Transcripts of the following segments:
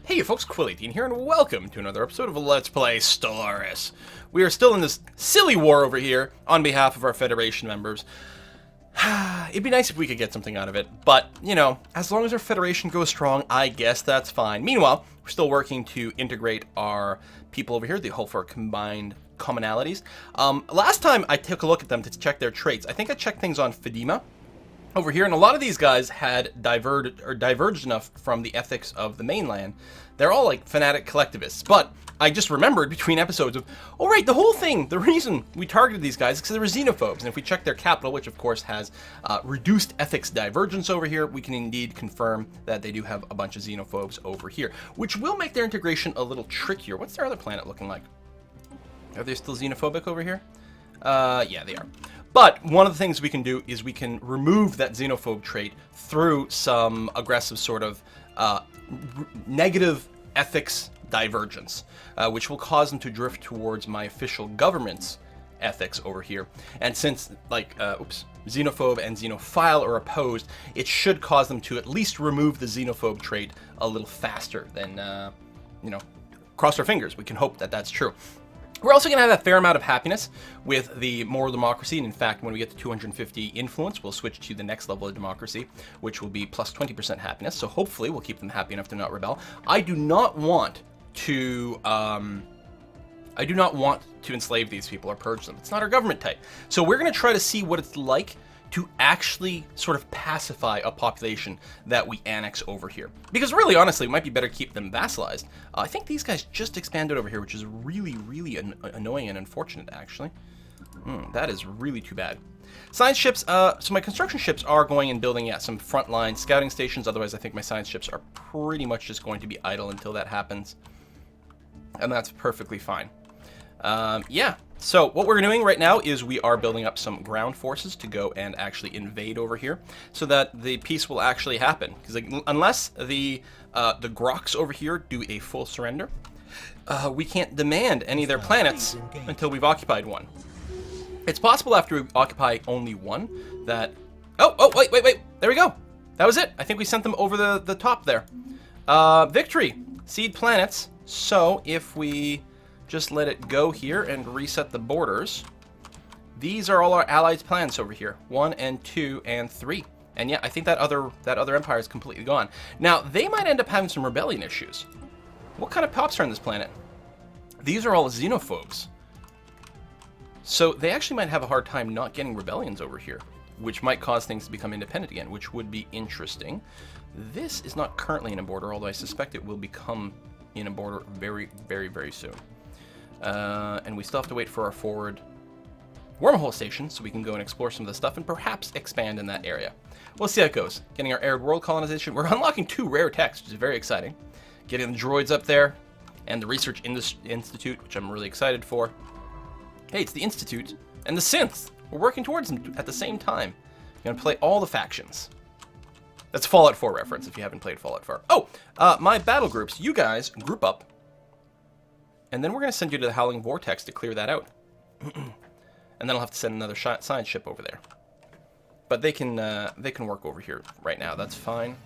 Hey folks, Quill18 here, and welcome to another episode of Let's Play Stellaris. We are still in this silly war over here on behalf of our Federation members. It'd be nice if we could get something out of it, but, you know, as long as our Federation goes strong, I guess that's fine. Meanwhile, we're still working to integrate our people over here, the whole for combined commonalities. Last time I took a look at them to check their traits, I think I checked things on Fedima over here, and a lot of these guys had diverged enough from the ethics of the mainland. They're all like fanatic collectivists, but I just remembered between episodes of, oh right, the whole thing, the reason we targeted these guys is because they were xenophobes, and if we check their capital, which of course has reduced ethics divergence over here, we can indeed confirm that they do have a bunch of xenophobes over here, which will make their integration a little trickier. What's their other planet looking like? Are they still xenophobic over here? Yeah, they are. But one of the things we can do is we can remove that xenophobe trait through some aggressive sort of negative ethics divergence, which will cause them to drift towards my official government's ethics over here. And since, like, xenophobe and xenophile are opposed, it should cause them to at least remove the xenophobe trait a little faster than, you know, cross our fingers. We can hope that that's true. We're also going to have a fair amount of happiness with the moral democracy, and in fact, when we get to 250 influence, we'll switch to the next level of democracy, which will be plus 20% happiness, so hopefully we'll keep them happy enough to not rebel. I do not want to enslave these people or purge them. It's not our government type. So we're going to try to see what it's like to actually sort of pacify a population that we annex over here. Because really, honestly, it might be better to keep them vassalized. I think these guys just expanded over here, which is really, really annoying and unfortunate, actually. That is really too bad. Science ships, so my construction ships are going and building, yeah, some frontline scouting stations. Otherwise, I think my science ships are pretty much just going to be idle until that happens. And that's perfectly fine. Yeah, so what we're doing right now is we are building up some ground forces to go and actually invade over here so that the peace will actually happen. Because like, unless the Groks over here do a full surrender, we can't demand any of their planets until we've occupied one. It's possible after we occupy only one that... Oh, wait, there we go. That was it. I think we sent them over the top there. Victory. Seed planets. So if we just let it go here and reset the borders, these are all our allies' plans over here. 1 and 2 and 3. And yeah, I think that other empire is completely gone. Now, they might end up having some rebellion issues. What kind of pops are on this planet? These are all xenophobes. So they actually might have a hard time not getting rebellions over here, which might cause things to become independent again, which would be interesting. This is not currently in a border, although I suspect it will become in a border very, very, very soon. And we still have to wait for our forward wormhole station so we can go and explore some of the stuff and perhaps expand in that area. We'll see how it goes. Getting our arid world colonization. We're unlocking 2 rare techs, which is very exciting. Getting the droids up there and the research institute, which I'm really excited for. Hey, it's the institute and the synths. We're working towards them at the same time. We're going to play all the factions. That's Fallout 4 reference if you haven't played Fallout 4. Oh, my battle groups. You guys group up. And then we're going to send you to the Howling Vortex to clear that out. And then I'll have to send another science ship over there. But they can work over here right now. That's fine.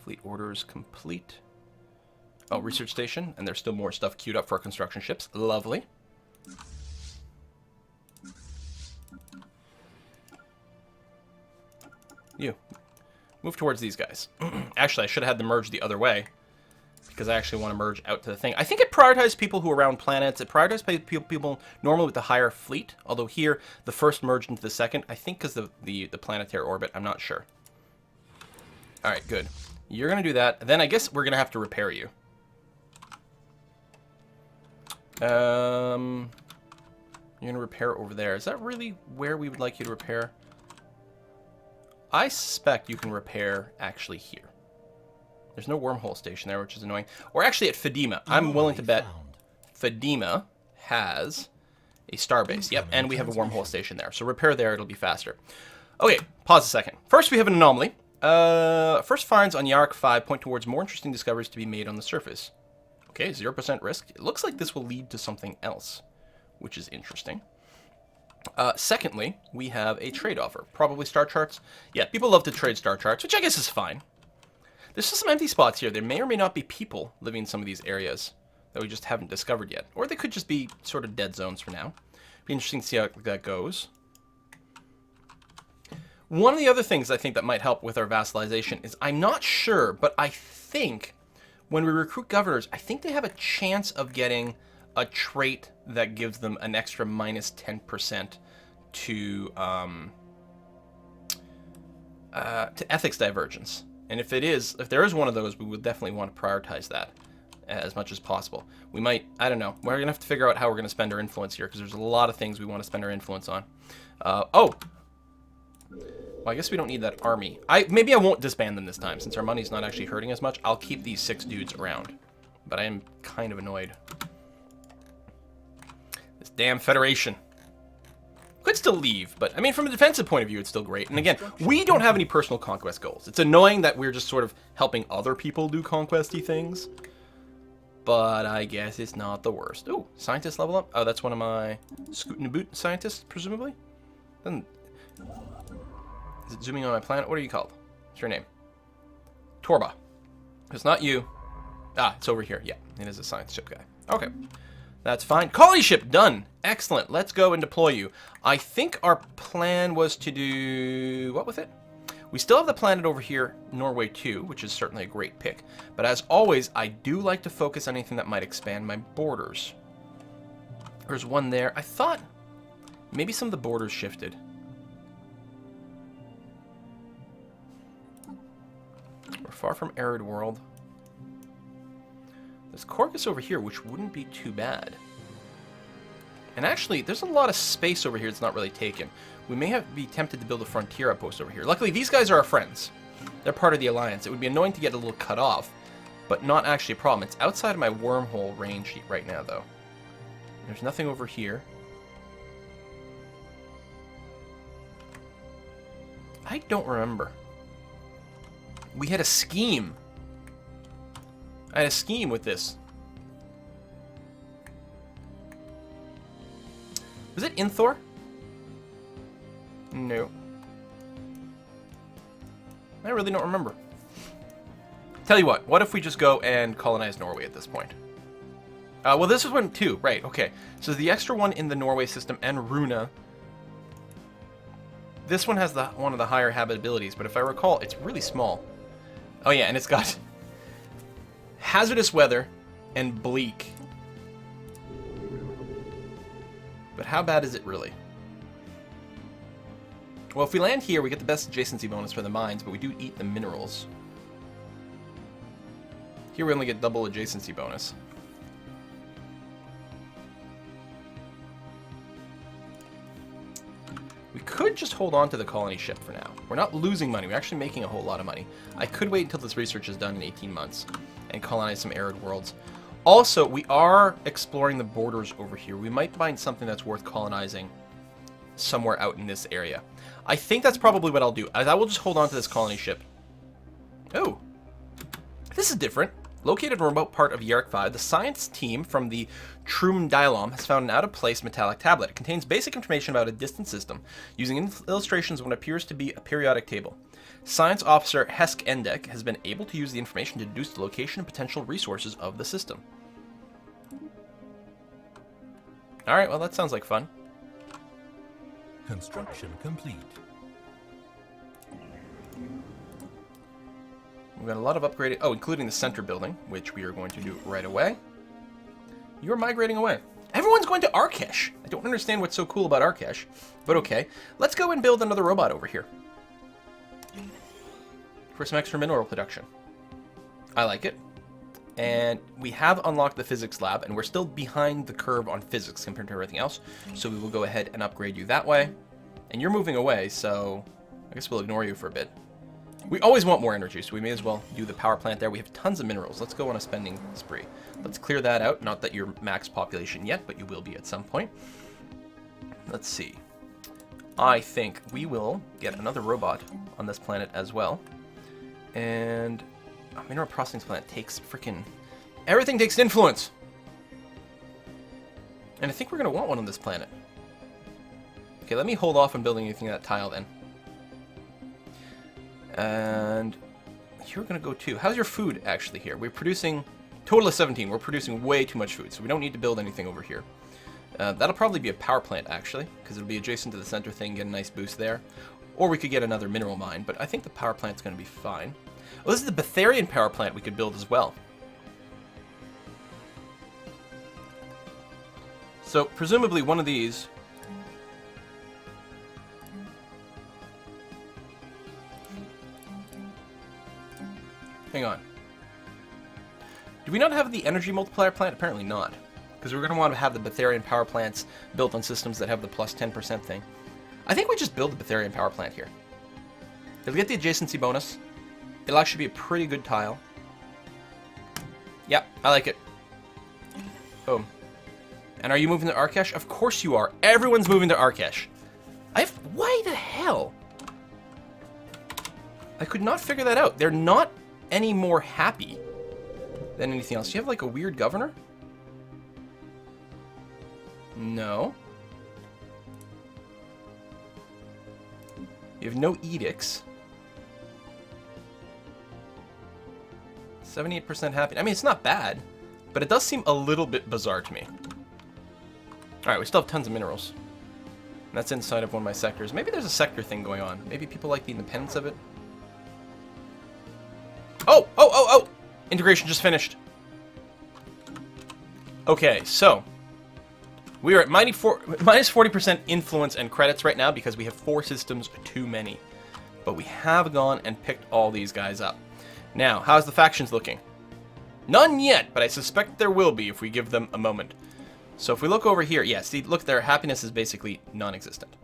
Fleet orders complete. Oh, research station. And there's still more stuff queued up for our construction ships. Lovely. You. Move towards these guys. Actually, I should have had them merge the other way, because I actually want to merge out to the thing. I think it prioritizes people who are around planets. It prioritizes people normally with the higher fleet, although here, the first merged into the second. I think because of the planetary orbit. I'm not sure. All right, good. You're going to do that. Then I guess we're going to have to repair you. You're going to repair over there. Is that really where we would like you to repair? I suspect you can repair actually here. There's no wormhole station there, which is annoying. Or actually at Fedima. I'm willing to bet Fedima has a starbase. Yep, and we have a wormhole station there. So repair there, it'll be faster. Okay, pause a second. First, we have an anomaly. First finds on Yarak 5 point towards more interesting discoveries to be made on the surface. Okay, 0% risk. It looks like this will lead to something else, which is interesting. Secondly, we have a trade offer. Probably star charts. Yeah, people love to trade star charts, which I guess is fine. There's just some empty spots here. There may or may not be people living in some of these areas that we just haven't discovered yet. Or they could just be sort of dead zones for now. Be interesting to see how that goes. One of the other things I think that might help with our vassalization is, I'm not sure, but I think when we recruit governors, I think they have a chance of getting a trait that gives them an extra minus 10% to ethics divergence. And if there is one of those, we would definitely want to prioritize that as much as possible. We might, I don't know, we're going to have to figure out how we're going to spend our influence here, because there's a lot of things we want to spend our influence on. Oh! Well, I guess we don't need that army. Maybe I won't disband them this time, since our money's not actually hurting as much. I'll keep these 6 dudes around. But I am kind of annoyed. This damn Federation. Could still leave, but I mean, from a defensive point of view, it's still great. And again, we don't have any personal conquest goals. It's annoying that we're just sort of helping other people do conquesty things. But I guess it's not the worst. Ooh, scientist level up. Oh, that's one of my Scoot-and-a-Boot scientists, presumably. Then, is it zooming on my planet? What are you called? What's your name? Torba. It's not you. Ah, it's over here. Yeah, it is a science ship guy. Okay. That's fine. Colony ship, done. Excellent. Let's go and deploy you. I think our plan was to do... what with it? We still have the planet over here, Norway 2, which is certainly a great pick. But as always, I do like to focus on anything that might expand my borders. There's one there. I thought maybe some of the borders shifted. We're far from arid world. There's Corcus over here, which wouldn't be too bad. And actually, there's a lot of space over here that's not really taken. We may be tempted to build a frontier outpost over here. Luckily, these guys are our friends. They're part of the alliance. It would be annoying to get a little cut off, but not actually a problem. It's outside of my wormhole range right now, though. There's nothing over here. I don't remember. We had a scheme. I had a scheme with this. Was it Inthor? No. I really don't remember. Tell you what if we just go and colonize Norway at this point? Well, this is one too, right, okay. So the extra one in the Norway system and Runa. This one has one of the higher habitabilities, but if I recall, it's really small. Oh yeah, and it's got hazardous weather and bleak. But how bad is it really? Well, if we land here, we get the best adjacency bonus for the mines, but we do eat the minerals. Here we only get double adjacency bonus. We could just hold on to the colony ship for now. We're not losing money. We're actually making a whole lot of money. I could wait until this research is done in 18 months and colonize some arid worlds. Also, we are exploring the borders over here. We might find something that's worth colonizing somewhere out in this area. I think that's probably what I'll do. I will just hold on to this colony ship. Oh, this is different. Located in a remote part of Yarrick 5, the science team from the Trum Dialom has found an out-of-place metallic tablet. It contains basic information about a distant system, using illustrations of what appears to be a periodic table. Science officer Hesk Endek has been able to use the information to deduce the location and potential resources of the system. Alright, well that sounds like fun. Construction complete. We've got a lot of upgraded... oh, including the center building, which we are going to do right away. You're migrating away. Everyone's going to Arkesh. I don't understand what's so cool about Arkesh, but okay. Let's go and build another robot over here. For some extra mineral production. I like it. And we have unlocked the physics lab, and we're still behind the curve on physics compared to everything else, so we will go ahead and upgrade you that way. And you're moving away, so I guess we'll ignore you for a bit. We always want more energy, so we may as well do the power plant there. We have tons of minerals. Let's go on a spending spree. Let's clear that out. Not that you're max population yet, but you will be at some point. Let's see. I think we will get another robot on this planet as well. And a mineral processing plant takes freaking... everything takes influence! And I think we're going to want one on this planet. Okay, let me hold off on building anything in that tile then. And you're going to go too. How's your food actually here? We're producing, total of 17. We're producing way too much food, so we don't need to build anything over here. That'll probably be a power plant, actually, because it'll be adjacent to the center thing, get a nice boost there. Or we could get another mineral mine, but I think the power plant's going to be fine. Oh, this is the Betharian power plant we could build as well. So, presumably one of these... Hang on. Do we not have the energy multiplier plant? Apparently not. Because we're going to want to have the Betharian power plants built on systems that have the plus 10% thing. I think we just build the Betharian power plant here. It'll get the adjacency bonus. It'll actually be a pretty good tile. Yep, I like it. Boom. And are you moving to Arkesh? Of course you are. Everyone's moving to Arkesh. Why the hell? I could not figure that out. They're not any more happy than anything else. Do you have like a weird governor? No. You have no edicts. 78% happy. I mean, it's not bad, but it does seem a little bit bizarre to me. Alright, we still have tons of minerals. And that's inside of one of my sectors. Maybe there's a sector thing going on. Maybe people like the independence of it. Oh! Oh! Oh! Oh! Integration just finished. Okay, so... we are at minus 40% influence and credits right now because we have 4 systems too many. But we have gone and picked all these guys up. Now, how's the factions looking? None yet, but I suspect there will be if we give them a moment. So if we look over here, yeah, see, look, their happiness is basically non-existent.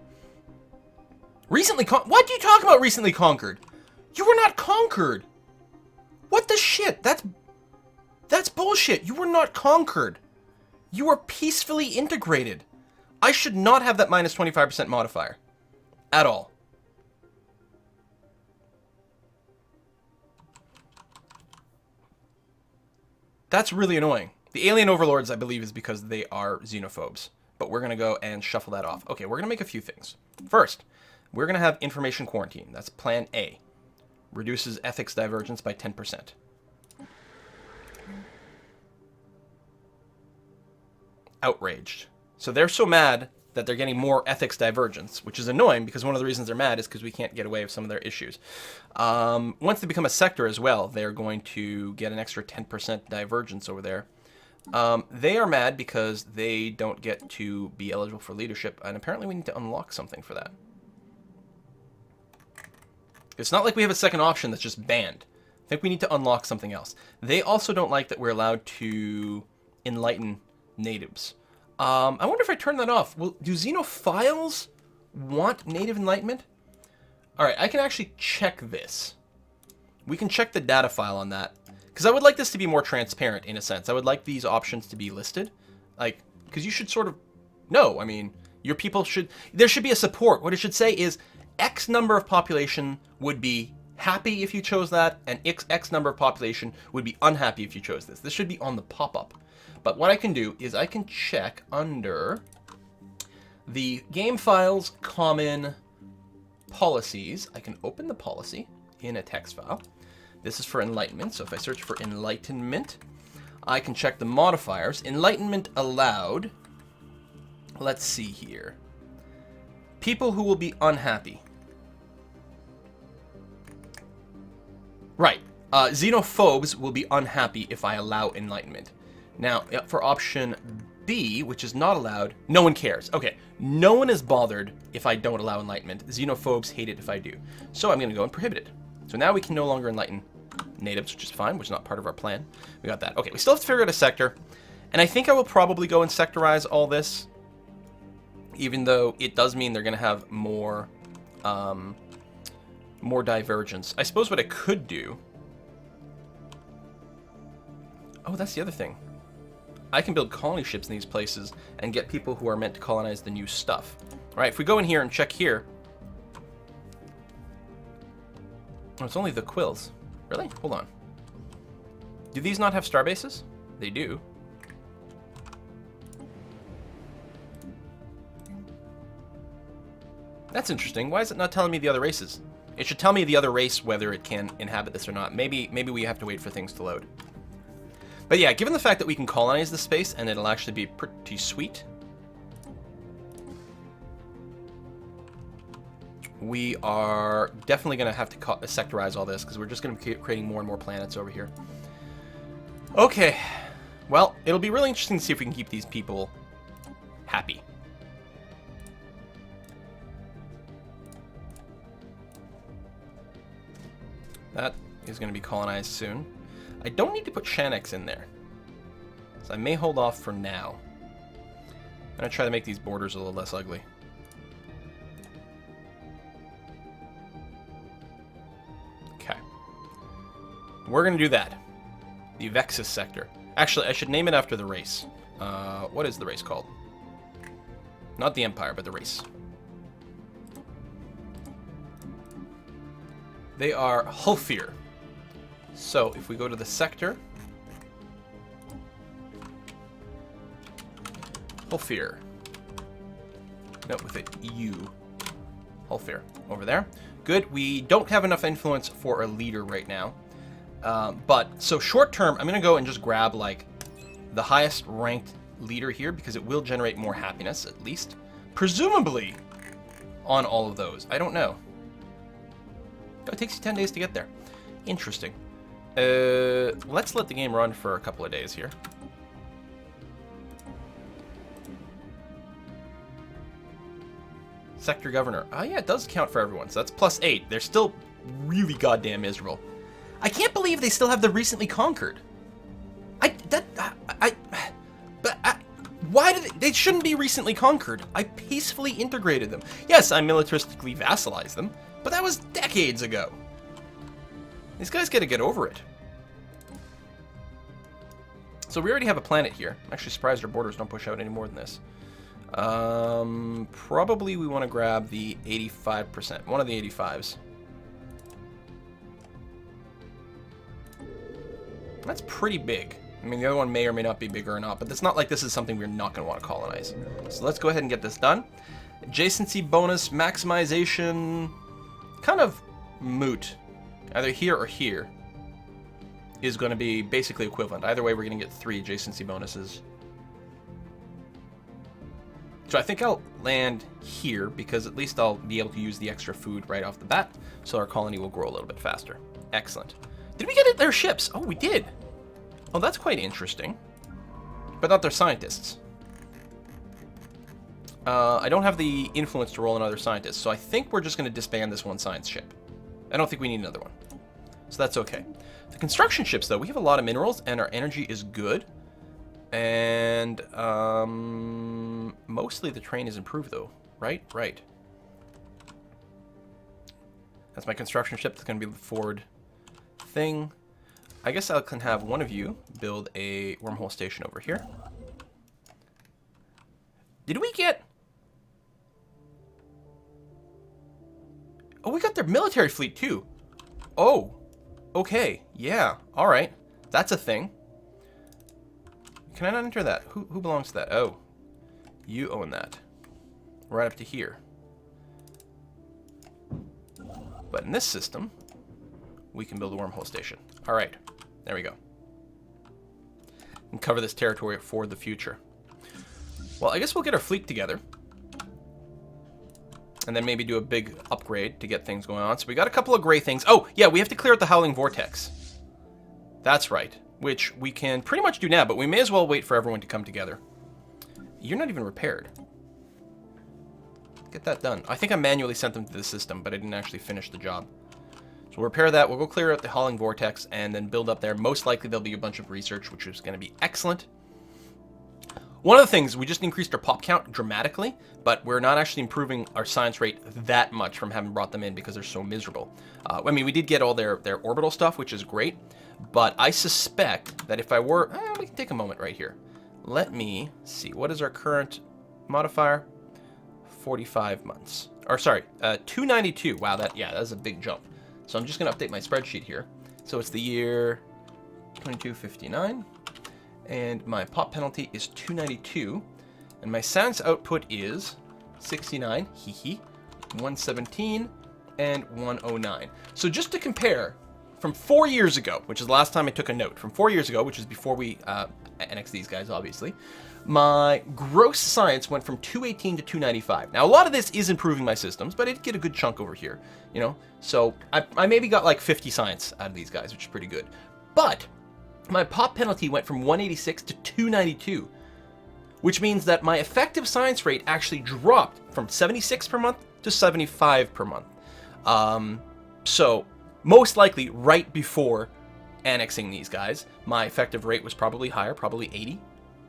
Recently what do you talk about recently conquered? You were not conquered! What the shit? That's bullshit. You were not conquered. You were peacefully integrated. I should not have that minus 25% modifier. At all. That's really annoying. The alien overlords, I believe, is because they are xenophobes. But we're going to go and shuffle that off. Okay, we're going to make a few things. First, we're going to have information quarantine. That's plan A. Reduces ethics divergence by 10%. Outraged. So they're so mad that they're getting more ethics divergence, which is annoying because one of the reasons they're mad is because we can't get away with some of their issues. Once they become a sector as well, they're going to get an extra 10% divergence over there. They are mad because they don't get to be eligible for leadership, and apparently we need to unlock something for that. It's not like we have a second option that's just banned. I think we need to unlock something else. They also don't like that we're allowed to enlighten natives. I wonder if I turn that off. Do xenophiles want native enlightenment? Alright, I can actually check this. We can check the data file on that. Because I would like this to be more transparent, in a sense. I would like these options to be listed. Like, because you should sort of... No, I mean, your people should... There should be a support. What it should say is, X number of population would be happy if you chose that, and X number of population would be unhappy if you chose this. This should be on the pop-up. But what I can do is I can check under the game files common policies. I can open the policy in a text file. This is for enlightenment. So if I search for enlightenment, I can check the modifiers. Enlightenment allowed. Let's see here. People who will be unhappy. Right. Xenophobes will be unhappy if I allow enlightenment. Now, for option B, which is not allowed, no one cares. Okay, no one is bothered if I don't allow enlightenment. Xenophobes hate it if I do. So I'm going to go and prohibit it. So now we can no longer enlighten natives, which is fine, which is not part of our plan. We got that. Okay, we still have to figure out a sector. And I think I will probably go and sectorize all this, even though it does mean they're going to have more, more divergence. I suppose what I could do... Oh, that's the other thing. I can build colony ships in these places and get people who are meant to colonize the new stuff. All right, if we go in here and check here... Oh, it's only the quills. Really? Hold on. Do these not have star bases? They do. That's interesting. Why is it not telling me the other races? It should tell me the other race whether it can inhabit this or not. Maybe we have to wait for things to load. But yeah, given the fact that we can colonize this space and it'll actually be pretty sweet, we are definitely going to have to sectorize all this because we're just going to be creating more and more planets over here. Okay, well, it'll be really interesting to see if we can keep these people happy. That is going to be colonized soon. I don't need to put Shanix in there, so I may hold off for now. I'm going to try to make these borders a little less ugly. Okay. We're going to do that. The Vexus sector. Actually, I should name it after the race. What is the race called? Not the Empire, but the race. They are Hulfir. So, if we go to the sector... Hulfir. Note with it, U. Hulfir. Over there. Good. We don't have enough influence for a leader right now. So short term, I'm going to go and just grab, like, the highest ranked leader here, because it will generate more happiness, at least. Presumably, on all of those. I don't know. Oh, it takes you 10 days to get there. Interesting. Let's let the game run for a couple of days here. Sector Governor. Oh, yeah, it does count for everyone, so that's +8. They're still really goddamn miserable. I can't believe they still have the recently conquered. Why did they shouldn't be recently conquered? I peacefully integrated them. Yes, I militaristically vassalized them, but that was decades ago. These guys got to get over it. So we already have a planet here. I'm actually surprised our borders don't push out any more than this. Probably we want to grab the 85%. One of the 85s. That's pretty big. I mean, the other one may or may not be bigger or not, but it's not like this is something we're not going to want to colonize. So let's go ahead and get this done. Adjacency bonus maximization, kind of moot. Either here or here is going to be basically equivalent. Either way, we're going to get 3 adjacency bonuses. So I think I'll land here because at least I'll be able to use the extra food right off the bat, so our colony will grow a little bit faster. Excellent. Did we get their ships? Oh, we did. Oh, that's quite interesting. But not their scientists. I don't have the influence to roll in other scientists, so I think we're just going to disband this one science ship. I don't think we need another one. So that's okay. The construction ships, though, we have a lot of minerals, and our energy is good. And mostly the terrain is improved, though. Right? Right. That's my construction ship. That's going to be the forward thing. I guess I can have one of you build a wormhole station over here. Did we get... Oh, we got their military fleet, too. Oh. Okay. Yeah. All right. That's a thing. Can I not enter that? Who belongs to that? Oh. You own that. Right up to here. But in this system, we can build a wormhole station. All right. There we go. And cover this territory for the future. Well, I guess we'll get our fleet together. And then maybe do a big upgrade to get things going on. So we got a couple of gray things. Oh, yeah, we have to clear out the Howling Vortex. That's right. Which we can pretty much do now, but we may as well wait for everyone to come together. You're not even repaired. Get that done. I think I manually sent them to the system, but I didn't actually finish the job. So we'll repair that. We'll go clear out the Howling Vortex and then build up there. Most likely there'll be a bunch of research, which is going to be excellent. One of the things, we just increased our pop count dramatically, but we're not actually improving our science rate that much from having brought them in because they're so miserable. I mean, we did get all their orbital stuff, which is great, but I suspect that if I were... we can take a moment right here. Let me see. What is our current modifier? 45 months. Or sorry, 292. Wow, that's a big jump. So I'm just going to update my spreadsheet here. So it's the year 2259. And my pop penalty is 292. And my science output is 69. Hee hee. 117. and 109. So just to compare, from 4 years ago, which is the last time I took a note, from 4 years ago, which is before we annexed these guys, obviously, my gross science went from 218 to 295. Now, a lot of this is improving my systems, but it get a good chunk over here, you know? So I maybe got like 50 science out of these guys, which is pretty good. But my pop penalty went from 186 to 292, which means that my effective science rate actually dropped from 76 per month to 75 per month. So most likely right before annexing these guys, my effective rate was probably higher, probably 80,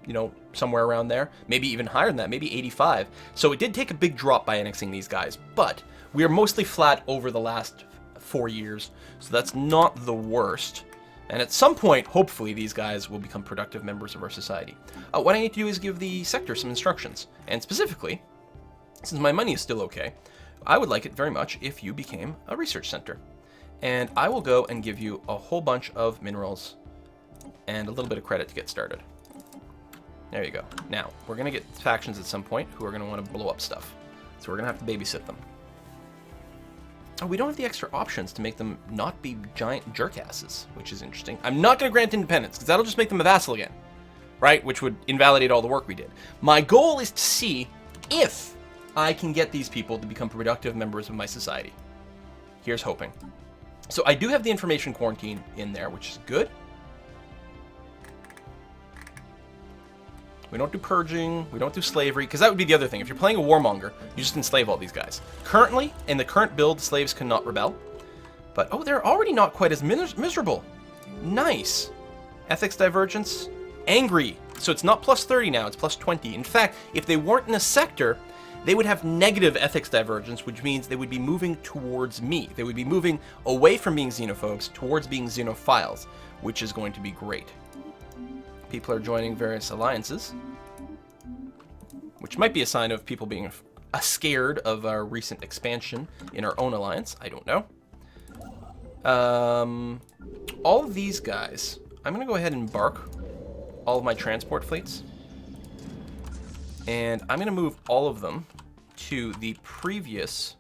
you know, somewhere around there, maybe even higher than that, maybe 85. So it did take a big drop by annexing these guys, but we are mostly flat over the last 4 years, so that's not the worst. And at some point, hopefully, these guys will become productive members of our society. What I need to do is give the sector some instructions. And specifically, since my money is still okay, I would like it very much if you became a research center. And I will go and give you a whole bunch of minerals and a little bit of credit to get started. There you go. Now, we're going to get factions at some point who are going to want to blow up stuff. So we're going to have to babysit them. Oh, we don't have the extra options to make them not be giant jerkasses, which is interesting. I'm not going to grant independence, because that'll just make them a vassal again, right? Which would invalidate all the work we did. My goal is to see if I can get these people to become productive members of my society. Here's hoping. So I do have the information quarantine in there, which is good. We don't do purging, we don't do slavery, because that would be the other thing. If you're playing a warmonger, you just enslave all these guys. Currently, in the current build, slaves cannot rebel. But, oh, they're already not quite as miserable. Nice. Ethics divergence. Angry. So it's not plus 30 now, it's plus 20. In fact, if they weren't in a sector, they would have negative ethics divergence, which means they would be moving towards me. They would be moving away from being xenophobes towards being xenophiles, which is going to be great. People are joining various alliances, which might be a sign of people being scared of our recent expansion in our own alliance. I don't know. All of these guys, I'm going to go ahead and embark all of my transport fleets. And I'm going to move all of them to the previous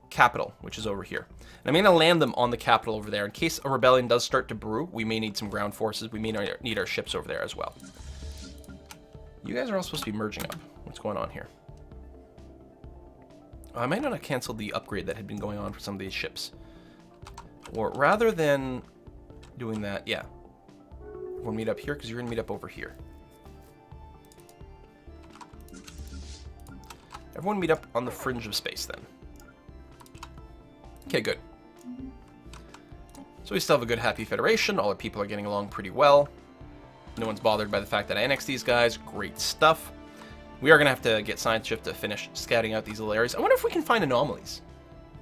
capital, which is over here. And I'm going to land them on the capital over there. In case a rebellion does start to brew, we may need some ground forces. We may need our ships over there as well. You guys are all supposed to be merging up. What's going on here? I might not have canceled the upgrade that had been going on for some of these ships. Or rather than doing that, yeah. Everyone meet up here because you're going to meet up over here. Everyone meet up on the fringe of space then. Okay, good. So we still have a good, happy federation. All our people are getting along pretty well. No one's bothered by the fact that I annexed these guys. Great stuff. We are going to have to get Science Shift to finish scouting out these little areas. I wonder if we can find anomalies.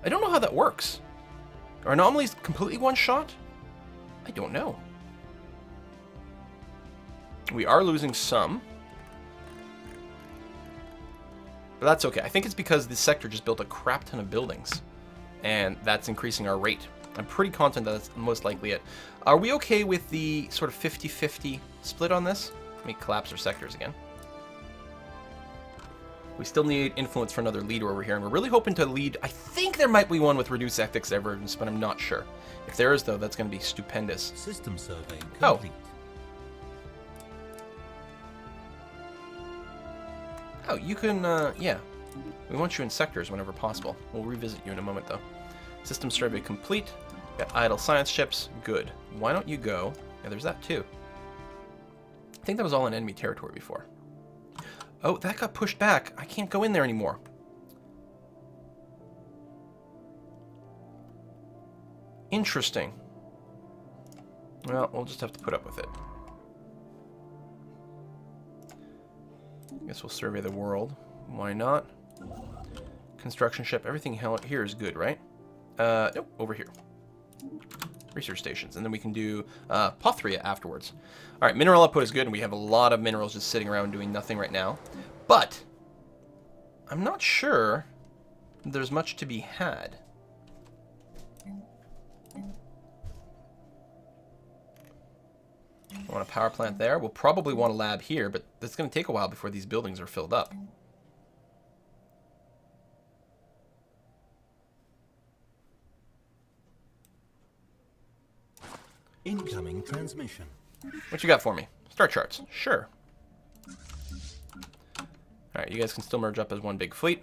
I don't know how that works. Are anomalies completely one-shot? I don't know. We are losing some. But that's okay. I think it's because this sector just built a crap ton of buildings. And that's increasing our rate. I'm pretty confident that that's most likely it. Are we okay with the sort of 50-50 split on this? Let me collapse our sectors again. We still need influence for another leader over here, and we're really hoping to lead. I think there might be one with reduced ethics divergence, but I'm not sure. If there is, though, that's going to be stupendous. System survey Oh. complete. Oh, you can, yeah. We want you in sectors whenever possible. We'll revisit you in a moment, though. System survey complete. Got idle science ships. Good. Why don't you go? Yeah, there's that, too. I think that was all in enemy territory before. Oh, that got pushed back. I can't go in there anymore. Interesting. Well, we'll just have to put up with it. Guess we'll survey the world. Why not? Construction ship. Everything here is good, right? Nope, over here. Research stations. And then we can do Pothria afterwards. All right, mineral output is good, and we have a lot of minerals just sitting around doing nothing right now. But I'm not sure there's much to be had. I want a power plant there. We'll probably want a lab here, but it's going to take a while before these buildings are filled up. Incoming transmission. What you got for me? Star charts. Sure. Alright, you guys can still merge up as one big fleet.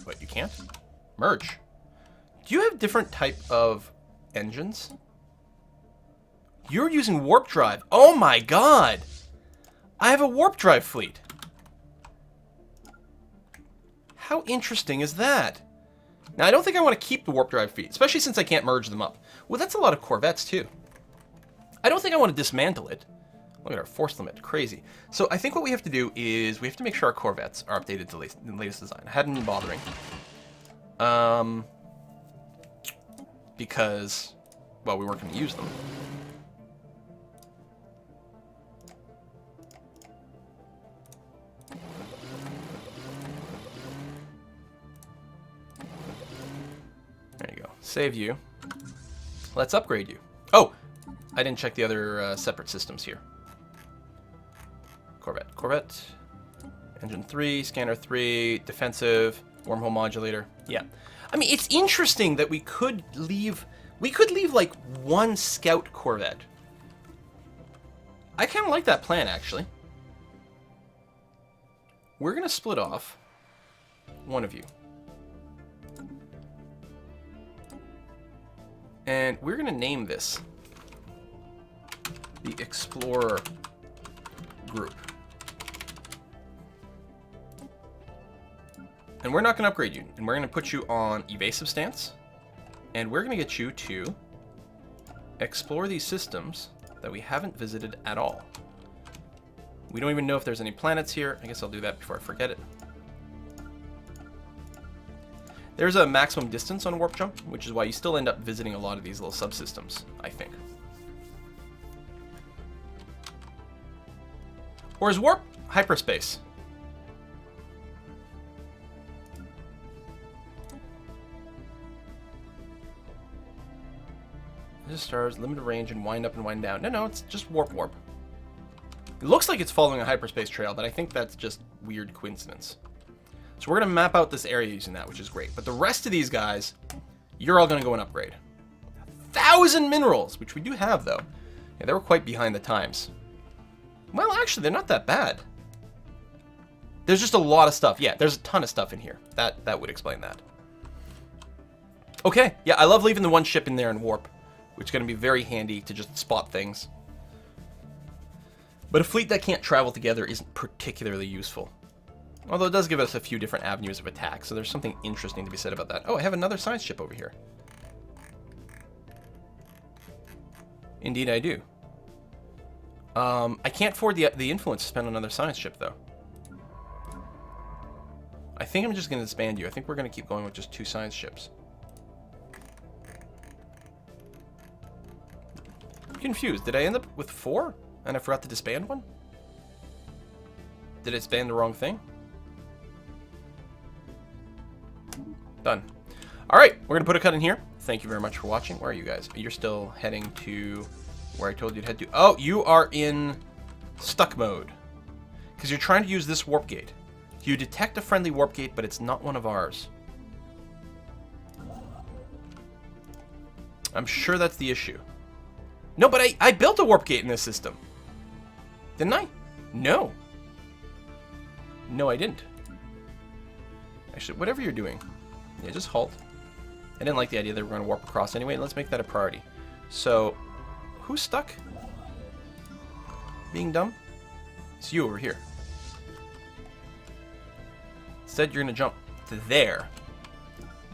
What, you can't? Merge. Do you have different type of engines? You're using warp drive. Oh my god! I have a warp drive fleet. How interesting is that? Now, I don't think I want to keep the warp drive fleet, especially since I can't merge them up. Well, that's a lot of corvettes, too. I don't think I want to dismantle it. Look at our force limit. Crazy. So I think what we have to do is we have to make sure our corvettes are updated to the latest design. I hadn't been bothering. Because, well, we weren't going to use them. There you go. Save you. Let's upgrade you. Oh! I didn't check the other separate systems here. Corvette. Engine 3, scanner 3, defensive, wormhole modulator. Yeah. I mean, it's interesting that we could leave like one scout corvette. I kind of like that plan, actually. We're going to split off one of you. And we're going to name this the Explorer Group. And we're not going to upgrade you. And we're going to put you on evasive stance. And we're going to get you to explore these systems that we haven't visited at all. We don't even know if there's any planets here. I guess I'll do that before I forget it. There's a maximum distance on warp jump, which is why you still end up visiting a lot of these little subsystems, I think. Or is warp hyperspace? This stars, limited range, and wind up and wind down. No, it's just warp. It looks like it's following a hyperspace trail, but I think that's just weird coincidence. So we're going to map out this area using that, which is great. But the rest of these guys, you're all going to go and upgrade. 1,000 minerals, which we do have, though. Yeah, they were quite behind the times. Well, actually, they're not that bad. There's just a lot of stuff. Yeah, there's a ton of stuff in here. That would explain that. Okay, yeah, I love leaving the one ship in there in warp, which is going to be very handy to just spot things. But a fleet that can't travel together isn't particularly useful. Although it does give us a few different avenues of attack, so there's something interesting to be said about that. Oh, I have another science ship over here. Indeed I do. I can't afford the influence to spend on another science ship, though. I think I'm just going to disband you. I think we're going to keep going with just 2 science ships. I'm confused. Did I end up with 4? And I forgot to disband one? Did I disband the wrong thing? Done. Alright, we're going to put a cut in here. Thank you very much for watching. Where are you guys? You're still heading to where I told you to head to. Oh, you are in stuck mode. Because you're trying to use this warp gate. You detect a friendly warp gate, but it's not one of ours. I'm sure that's the issue. No, but I built a warp gate in this system. Didn't I? No. No, I didn't. Actually, whatever you're doing. Yeah, just halt. I didn't like the idea that we're going to warp across anyway. Let's make that a priority. So, who's stuck? Being dumb? It's you over here. Instead, you're going to jump to there,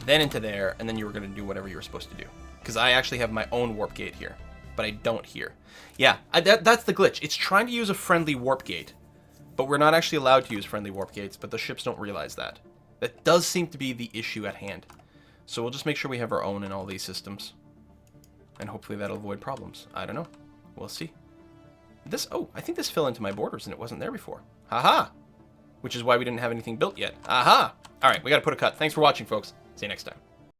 then into there, and then you were going to do whatever you were supposed to do. Because I actually have my own warp gate here, but I don't here. Yeah, that's the glitch. It's trying to use a friendly warp gate, but we're not actually allowed to use friendly warp gates, but the ships don't realize that. That does seem to be the issue at hand. So we'll just make sure we have our own in all these systems. And hopefully that'll avoid problems. I don't know. We'll see. Oh, I think this fell into my borders and it wasn't there before. Haha! Which is why we didn't have anything built yet. Aha! Alright, we gotta put a cut. Thanks for watching, folks. See you next time.